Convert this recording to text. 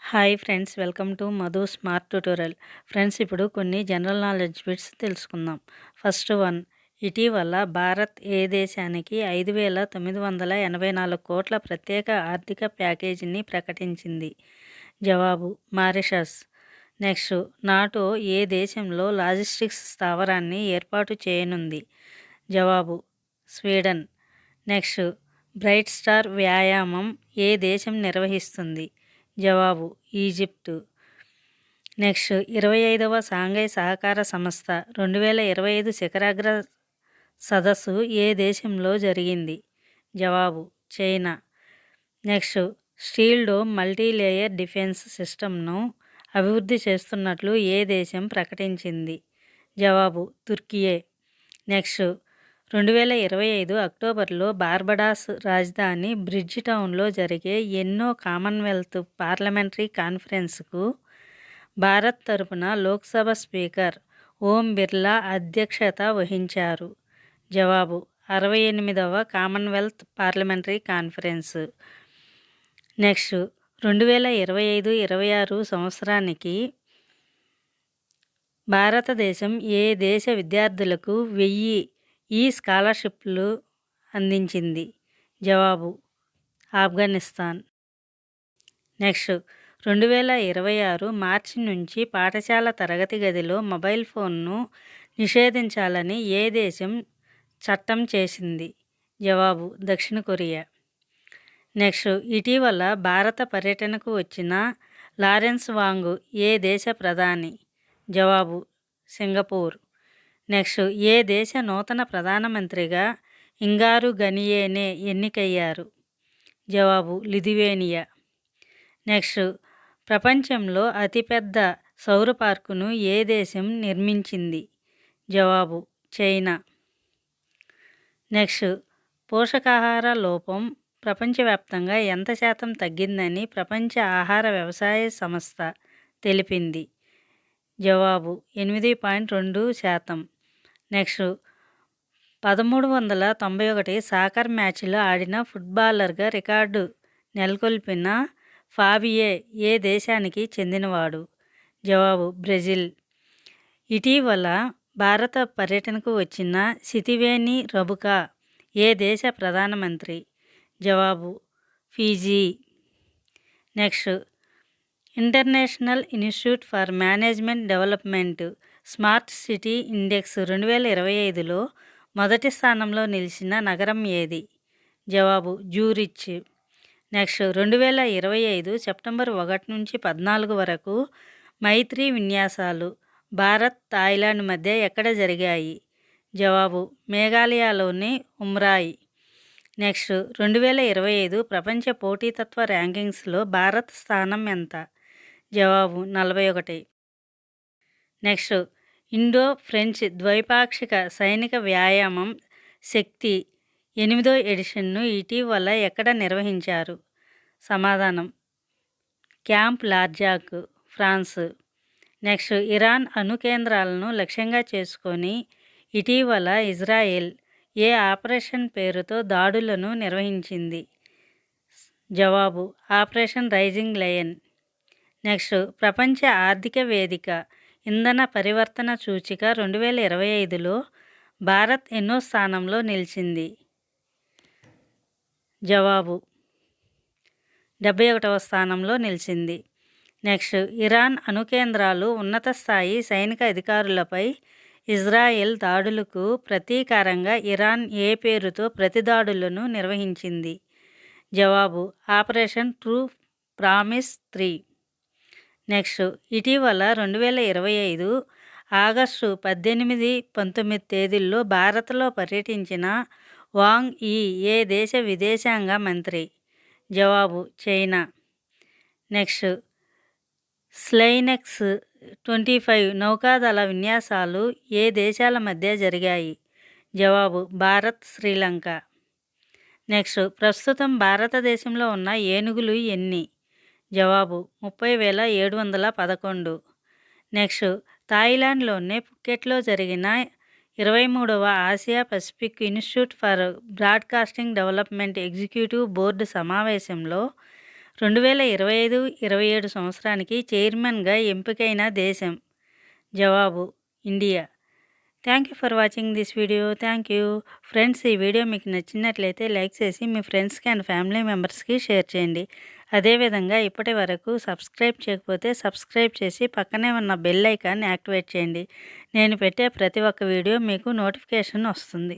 Hi friends, welcome to Madhu smart tutorial. Friends, ఇప్పుడు కొన్ని general knowledge bits తెలుసుకుందాం. First one, ఇటీవల భారత్ ఏ దేశానికి 5,984 కోట్ల ప్రత్యేక ఆర్థిక ప్యాకేజీని ప్రకటించింది? జవాబు మారిషస్. నెక్స్ట్, నాటో ఏ దేశంలో లాజిస్టిక్స్ స్థావరాన్ని ఏర్పాటు చేయనుంది? జవాబు స్వీడన్. నెక్స్ట్, బ్రైట్ స్టార్ వ్యాయామం ఏ దేశం నిర్వహిస్తుంది? జవాబు ఈజిప్టు. నెక్స్ట్, 25వ షాంఘై సహకార సంస్థ 2025 శిఖరాగ్ర సదస్సు ఏ దేశంలో జరిగింది? జవాబు China. Next, steel dome multilayer defence సిస్టమ్ను అభివృద్ధి చేస్తున్నట్లు ఏ దేశం ప్రకటించింది? జవాబు తుర్కియే. నెక్స్ట్, 2025 అక్టోబర్లో బార్బడాస్ రాజధాని బ్రిడ్జ్ టౌన్లో జరిగే ఎన్నో కామన్వెల్త్ పార్లమెంటరీ కాన్ఫరెన్స్కు భారత్ తరపున లోక్సభ స్పీకర్ ఓం బిర్లా అధ్యక్షత వహించారు? జవాబు 68వ కామన్వెల్త్ పార్లమెంటరీ కాన్ఫరెన్స్. నెక్స్ట్, 2025-26 సంవత్సరానికి భారతదేశం ఏ దేశ విద్యార్థులకు 1000 ఈ స్కాలర్షిప్లు అందించింది? జవాబు ఆఫ్ఘనిస్తాన్. నెక్స్ట్, 2026 మార్చి నుంచి పాఠశాల తరగతి గదిలో మొబైల్ ఫోన్ను నిషేధించాలని ఏ దేశం చట్టం చేసింది? జవాబు దక్షిణ కొరియా. నెక్స్ట్, ఇటీవల భారత పర్యటనకు వచ్చిన లారెన్స్ వాంగ్ ఏ దేశ ప్రధాని? జవాబు సింగపూర్. నెక్స్ట్, ఏ దేశ నూతన ప్రధానమంత్రిగా ఇంగారు గనియేనే ఎన్నికయ్యారు? జవాబు లిథువేనియా. నెక్స్ట్, ప్రపంచంలో అతిపెద్ద సౌర పార్కును ఏ దేశం నిర్మించింది? జవాబు చైనా. నెక్స్ట్, పోషకాహార లోపం ప్రపంచవ్యాప్తంగా ఎంత శాతం తగ్గిందని ప్రపంచ ఆహార వ్యవసాయ సంస్థ తెలిపింది? జవాబు 8.2%. నెక్స్ట్, 1391 సాకర్ మ్యాచ్లో ఆడిన ఫుట్బాలర్గా రికార్డు నెలకొల్పిన ఫాబియే ఏ దేశానికి చెందినవాడు? జవాబు బ్రెజిల్. ఇటీవల భారత పర్యటనకు వచ్చిన సితివేని రబుకా ఏ దేశ ప్రధానమంత్రి? జవాబు Fiji. Next, international institute for management development smart city index 2025లో మొదటి స్థానంలో నిలిచిన నగరం ఏది? జవాబు జ్యూరిచ్. నెక్స్ట్, 2025 సెప్టెంబర్ 1 నుంచి 14 వరకు మైత్రి విన్యాసాలు భారత్ థాయిలాండ్ మధ్య ఎక్కడ జరిగాయి? జవాబు మేఘాలయలోని ఉమ్రాయ్. నెక్స్ట్, 2025 ప్రపంచ పోటీతత్వ ర్యాంకింగ్స్లో భారత్ స్థానం ఎంత? జవాబు 41. నెక్స్ట్, ఇండో ఫ్రెంచ్ ద్వైపాక్షిక సైనిక వ్యాయామం శక్తి 8వ ఎడిషన్ను ఇటీవల ఎక్కడ నిర్వహించారు? సమాధానం క్యాంప్ లార్జాక్, ఫ్రాన్స్. నెక్స్ట్, ఇరాన్ అణు కేంద్రాలను లక్ష్యంగా చేసుకొని ఇటీవల ఇజ్రాయెల్ ఏ ఆపరేషన్ పేరుతో దాడులను నిర్వహించింది? జవాబు ఆపరేషన్ రైజింగ్ లయన్. నెక్స్ట్, ప్రపంచ ఆర్థిక వేదిక ఇంధన పరివర్తన సూచిక 2025లో భారత్ ఎన్నో స్థానంలో నిలిచింది? జవాబు 71వ స్థానంలో నిలిచింది. నెక్స్ట్, ఇరాన్ అణు కేంద్రాలు ఉన్నత స్థాయి సైనిక అధికారులపై ఇజ్రాయెల్ దాడులకు ప్రతీకారంగా ఇరాన్ ఏ పేరుతో ప్రతిదాడులను నిర్వహించింది? జవాబు ఆపరేషన్ ట్రూ ప్రామిస్ 3. నెక్స్ట్, ఇటీవల 2025 ఆగస్టు 18, 19 తేదీల్లో భారత్లో పర్యటించిన వాంగ్ ఈ ఏ దేశ విదేశాంగ మంత్రి? జవాబు చైనా. నెక్స్ట్, స్లైనెక్స్ 25 నౌకాదళ విన్యాసాలు ఏ దేశాల మధ్య జరిగాయి? జవాబు భారత్ శ్రీలంక. నెక్స్ట్, ప్రస్తుతం భారతదేశంలో ఉన్న ఏనుగులు ఎన్ని? జవాబు 30,711. నెక్స్ట్, థాయిలాండ్లోని పుకెట్లో జరిగిన 23వ Asia Pacific institute for broadcasting development executive board సమావేశంలో 2025-27 సంవత్సరానికి చైర్మన్గా ఎంపికైన దేశం? జవాబు India. Thank you for watching this video. Thank you friends. ఈ వీడియో మీకు నచ్చినట్లయితే లైక్ చేసి మీ ఫ్రెండ్స్కి అండ్ ఫ్యామిలీ మెంబర్స్కి షేర్ చేయండి. అదేవిధంగా ఇప్పటి వరకు సబ్స్క్రైబ్ చేయకపోతే సబ్స్క్రైబ్ చేసి పక్కనే ఉన్న బెల్ ఐకాన్ని యాక్టివేట్ చేయండి. నేను పెట్టే ప్రతి ఒక్క వీడియో మీకు నోటిఫికేషన్ వస్తుంది.